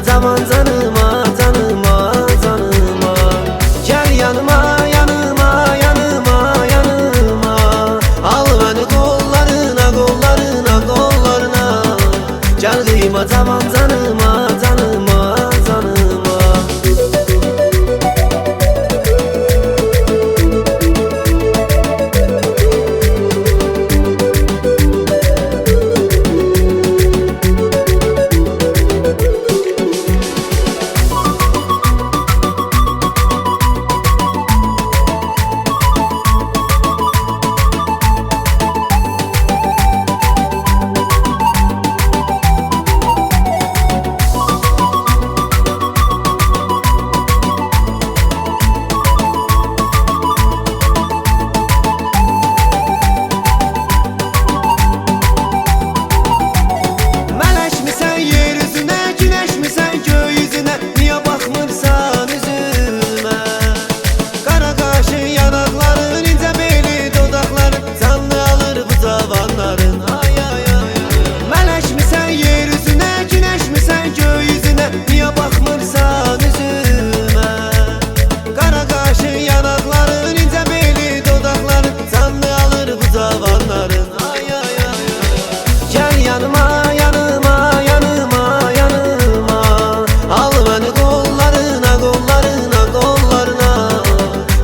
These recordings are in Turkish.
zaman canıma, canıma, canıma. Gel yanıma, yanıma, yanıma, yanıma. Al beni kollarına, kollarına, kollarına. Gel kıyma zaman canıma, canıma, canıma.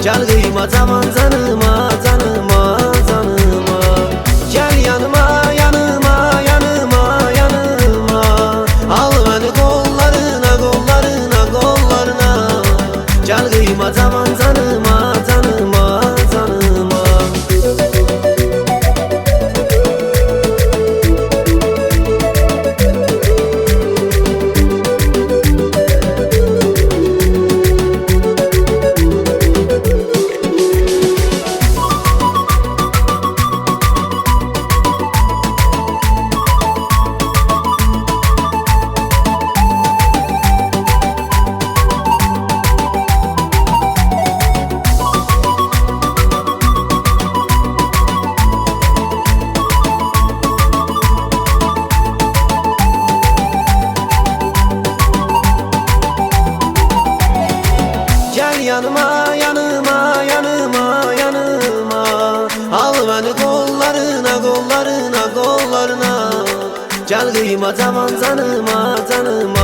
Gel kıyma zaman canıma, canıma, canıma. Gel yanıma, yanıma, yanıma, yanıma. Al beni kollarına, kollarına, kollarına. Gel kıyma zaman canıma, canıma, canıma. Yanıma, yanıma, yanıma, yanıma. Al beni kollarına, kollarına, kollarına. Gel kıyma zaman canıma, canıma.